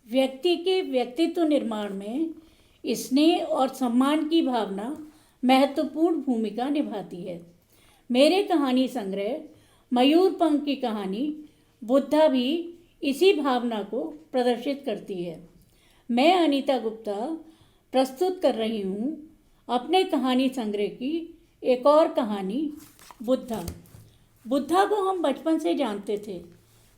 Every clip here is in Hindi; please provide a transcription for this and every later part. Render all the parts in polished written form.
व्यक्ति के व्यक्तित्व निर्माण में स्नेह और सम्मान की भावना महत्वपूर्ण भूमिका निभाती है। मेरे कहानी संग्रह मयूरपंख की कहानी बुद्धा भी इसी भावना को प्रदर्शित करती है। मैं अनीता गुप्ता प्रस्तुत कर रही हूँ अपने कहानी संग्रह की एक और कहानी बुद्धा। बुद्धा को हम बचपन से जानते थे।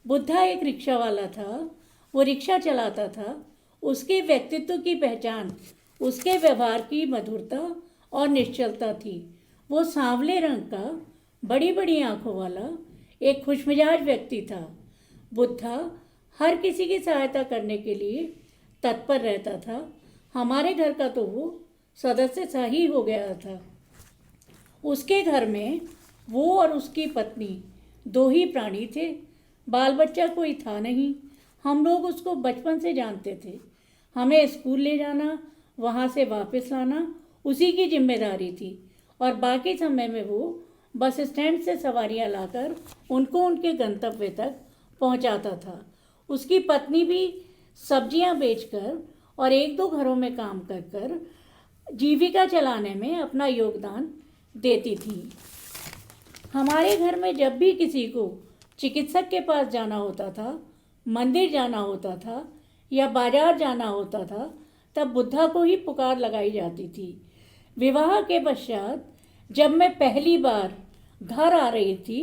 बुद्धा एक रिक्शा वाला था। वो रिक्शा चलाता था। उसके व्यक्तित्व की पहचान उसके व्यवहार की मधुरता और निश्चलता थी। वो सांवले रंग का, बड़ी बड़ी आंखों वाला एक खुशमिजाज व्यक्ति था। बुद्धा हर किसी की सहायता करने के लिए तत्पर रहता था। हमारे घर का तो वो सदस्य सा ही हो गया था। उसके घर में वो और उसकी पत्नी दो ही प्राणी थे। बाल बच्चा कोई था नहीं। हम लोग उसको बचपन से जानते थे। हमें स्कूल ले जाना, वहाँ से वापस लाना उसी की जिम्मेदारी थी और बाकी समय में वो बस स्टैंड से सवारियाँ लाकर उनको उनके गंतव्य तक पहुँचाता था। उसकी पत्नी भी सब्जियाँ बेचकर और एक दो घरों में काम कर कर जीविका चलाने में अपना योगदान देती थी। हमारे घर में जब भी किसी को चिकित्सक के पास जाना होता था, मंदिर जाना होता था या बाजार जाना होता था, तब बुद्धा को ही पुकार लगाई जाती थी। विवाह के पश्चात जब मैं पहली बार घर आ रही थी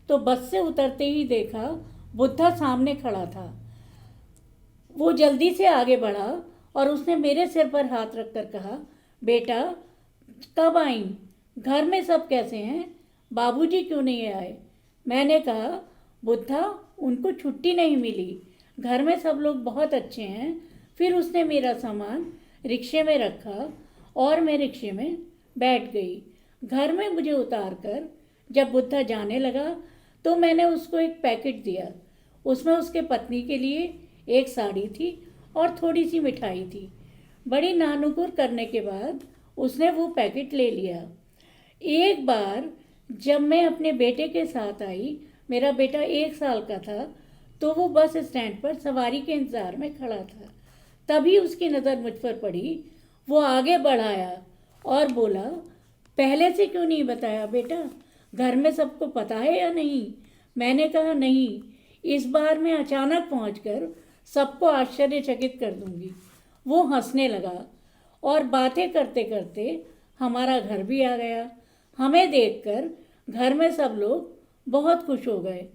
तो बस से उतरते ही देखा बुद्धा सामने खड़ा था। वो जल्दी से आगे बढ़ा और उसने मेरे सिर पर हाथ रखकर कहा, बेटा कब आई? घर में सब कैसे हैं? बाबूजी क्यों नहीं आए? मैंने कहा, बुद्धा उनको छुट्टी नहीं मिली। घर में सब लोग बहुत अच्छे हैं। फिर उसने मेरा सामान रिक्शे में रखा और मैं रिक्शे में बैठ गई। घर में मुझे उतार कर जब बुद्धा जाने लगा तो मैंने उसको एक पैकेट दिया। उसमें उसके पत्नी के लिए एक साड़ी थी और थोड़ी सी मिठाई थी। बड़ी नानुकुर करने के बाद उसने वो पैकेट ले लिया। एक बार जब मैं अपने बेटे के साथ आई, मेरा बेटा 1 साल का था, तो वो बस स्टैंड पर सवारी के इंतज़ार में खड़ा था। तभी उसकी नज़र मुझ पर पड़ी। वो आगे बढ़ाया और बोला, पहले से क्यों नहीं बताया बेटा? घर में सबको पता है या नहीं? मैंने कहा, नहीं, इस बार मैं अचानक पहुंचकर सबको आश्चर्यचकित कर दूंगी। वो हंसने लगा और बातें करते करते हमारा घर भी आ गया। हमें देखकर घर में सब लोग बहुत खुश हो गए।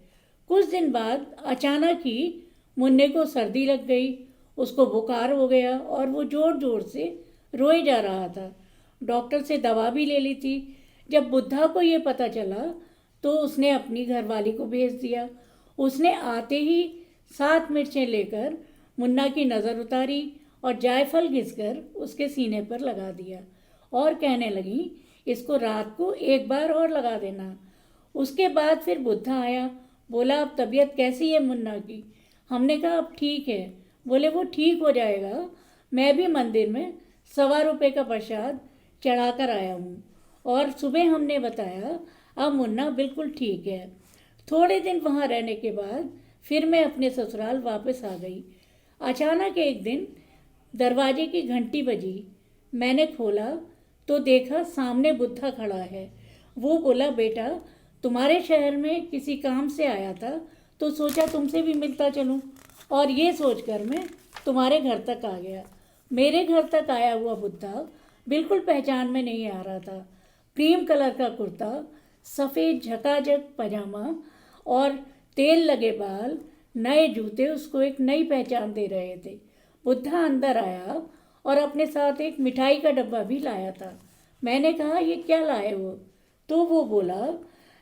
कुछ दिन बाद अचानक ही मुन्ने को सर्दी लग गई। उसको बुखार हो गया और वो ज़ोर ज़ोर से रोए जा रहा था। डॉक्टर से दवा भी ले ली थी। जब बुद्धा को ये पता चला तो उसने अपनी घरवाली को भेज दिया। उसने आते ही 7 मिर्चें लेकर मुन्ना की नज़र उतारी और जायफल घिसकर उसके सीने पर लगा दिया और कहने लगी, इसको रात को एक बार और लगा देना। उसके बाद फिर बुद्धा आया। बोला, अब तबीयत कैसी है मुन्ना की? हमने कहा, अब ठीक है। बोले, वो ठीक हो जाएगा। मैं भी मंदिर में 1.25 रुपये का प्रसाद चढ़ा कर आया हूँ। और सुबह हमने बताया, अब मुन्ना बिल्कुल ठीक है। थोड़े दिन वहाँ रहने के बाद फिर मैं अपने ससुराल वापस आ गई। अचानक एक दिन दरवाजे की घंटी बजी। मैंने खोला तो देखा सामने बुद्धा खड़ा है। वो बोला, बेटा तुम्हारे शहर में किसी काम से आया था तो सोचा तुमसे भी मिलता चलूं, और ये सोचकर मैं तुम्हारे घर तक आ गया। मेरे घर तक आया हुआ बुद्धा बिल्कुल पहचान में नहीं आ रहा था। क्रीम कलर का कुर्ता, सफ़ेद झकाझक पजामा और तेल लगे बाल, नए जूते उसको एक नई पहचान दे रहे थे। बुद्धा अंदर आया और अपने साथ एक मिठाई का डब्बा भी लाया था। मैंने कहा, ये क्या लाए हो? तो वो बोला,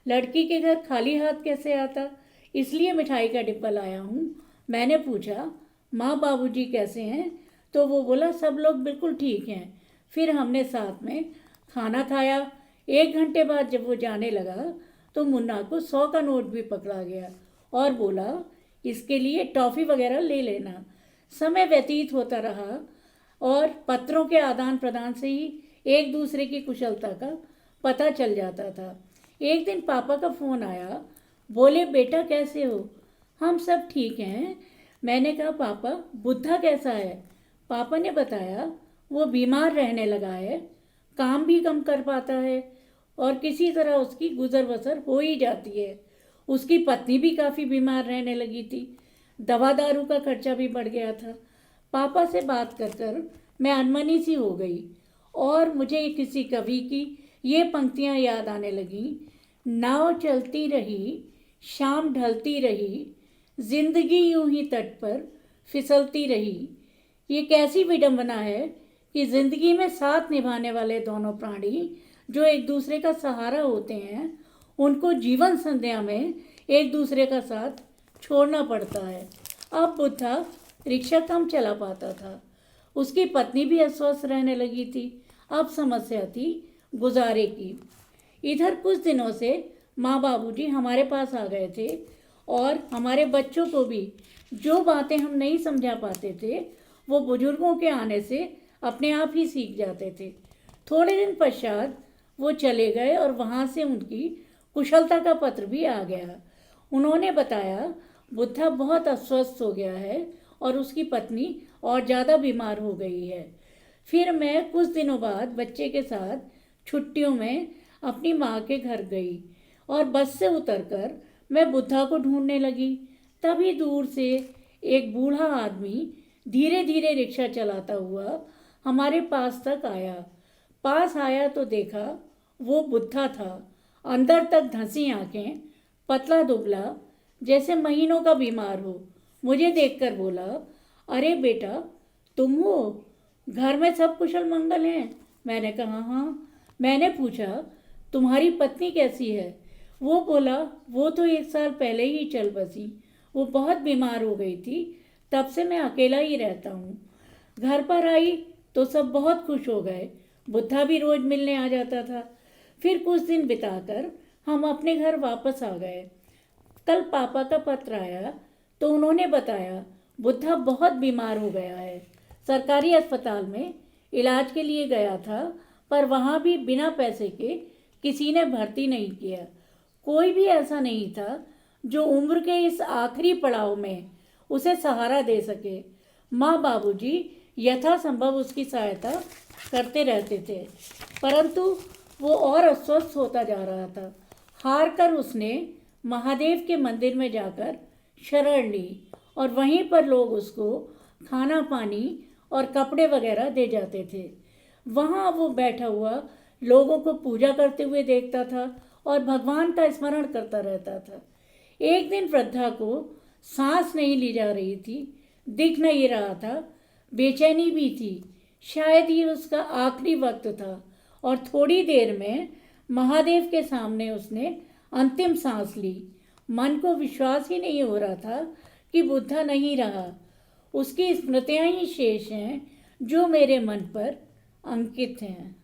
लड़की के घर खाली हाथ कैसे आता, इसलिए मिठाई का डिब्बा लाया हूँ। मैंने पूछा, माँ बाबूजी कैसे हैं? तो वो बोला, सब लोग बिल्कुल ठीक हैं। फिर हमने साथ में खाना खाया। 1 घंटे बाद जब वो जाने लगा तो मुन्ना को 100 का नोट भी पकड़ा गया और बोला, इसके लिए टॉफ़ी वगैरह ले लेना। समय व्यतीत होता रहा और पत्रों के आदान प्रदान से ही एक दूसरे की कुशलता का पता चल जाता था। एक दिन पापा का फ़ोन आया। बोले, बेटा कैसे हो? हम सब ठीक हैं। मैंने कहा, पापा बुद्धा कैसा है? पापा ने बताया, वो बीमार रहने लगा है, काम भी कम कर पाता है और किसी तरह उसकी गुजर बसर हो ही जाती है। उसकी पत्नी भी काफ़ी बीमार रहने लगी थी, दवा दारू का खर्चा भी बढ़ गया था। पापा से बात कर कर मैं अनमनी सी हो गई और मुझे किसी कवि की ये पंक्तियाँ याद आने लगीं। नाव चलती रही, शाम ढलती रही, जिंदगी यूं ही तट पर फिसलती रही। ये कैसी विडंबना है कि जिंदगी में साथ निभाने वाले दोनों प्राणी जो एक दूसरे का सहारा होते हैं, उनको जीवन संध्या में एक दूसरे का साथ छोड़ना पड़ता है। अब बुद्धा रिक्शा कम चला पाता था, उसकी पत्नी भी अस्वस्थ रहने लगी थी। अब समस्या थी गुजारे की। इधर कुछ दिनों से माँ बाबूजी हमारे पास आ गए थे और हमारे बच्चों को भी जो बातें हम नहीं समझा पाते थे वो बुजुर्गों के आने से अपने आप ही सीख जाते थे। थोड़े दिन पश्चात वो चले गए और वहाँ से उनकी कुशलता का पत्र भी आ गया। उन्होंने बताया बुद्धा बहुत अस्वस्थ हो गया है और उसकी पत्नी और ज़्यादा बीमार हो गई है। फिर मैं कुछ दिनों बाद बच्चे के साथ छुट्टियों में अपनी माँ के घर गई और बस से उतरकर मैं बुद्धा को ढूंढने लगी। तभी दूर से एक बूढ़ा आदमी धीरे धीरे रिक्शा चलाता हुआ हमारे पास तक आया। पास आया तो देखा वो बुद्धा था, अंदर तक धंसी आंखें, पतला दुबला, जैसे महीनों का बीमार हो। मुझे देखकर बोला, अरे बेटा तुम हो, घर में सब कुशल मंगल हैं? मैंने कहा हाँ। मैंने पूछा, तुम्हारी पत्नी कैसी है? वो बोला, वो तो 1 साल पहले ही चल बसी, वो बहुत बीमार हो गई थी, तब से मैं अकेला ही रहता हूँ। घर पर आई तो सब बहुत खुश हो गए, बुद्धा भी रोज मिलने आ जाता था। फिर कुछ दिन बिताकर हम अपने घर वापस आ गए। कल पापा का पत्र आया तो उन्होंने बताया बुद्धा बहुत बीमार हो गया है। सरकारी अस्पताल में इलाज के लिए गया था, पर वहाँ भी बिना पैसे के किसी ने भर्ती नहीं किया। कोई भी ऐसा नहीं था जो उम्र के इस आखिरी पड़ाव में उसे सहारा दे सके। माँ बाबूजी यथासंभव उसकी सहायता करते रहते थे, परंतु वो और अस्वस्थ होता जा रहा था। हार कर उसने महादेव के मंदिर में जाकर शरण ली और वहीं पर लोग उसको खाना पानी और कपड़े वगैरह दे जाते थे। वहाँ वो बैठा हुआ लोगों को पूजा करते हुए देखता था और भगवान का स्मरण करता रहता था। एक दिन वृद्धा को सांस नहीं ली जा रही थी, दिख नहीं रहा था, बेचैनी भी थी। शायद ये उसका आखिरी वक्त था और थोड़ी देर में महादेव के सामने उसने अंतिम सांस ली। मन को विश्वास ही नहीं हो रहा था कि बुद्धा नहीं रहा। उसकी स्मृतियाँ ही शेष हैं जो मेरे मन पर अंकित हैं।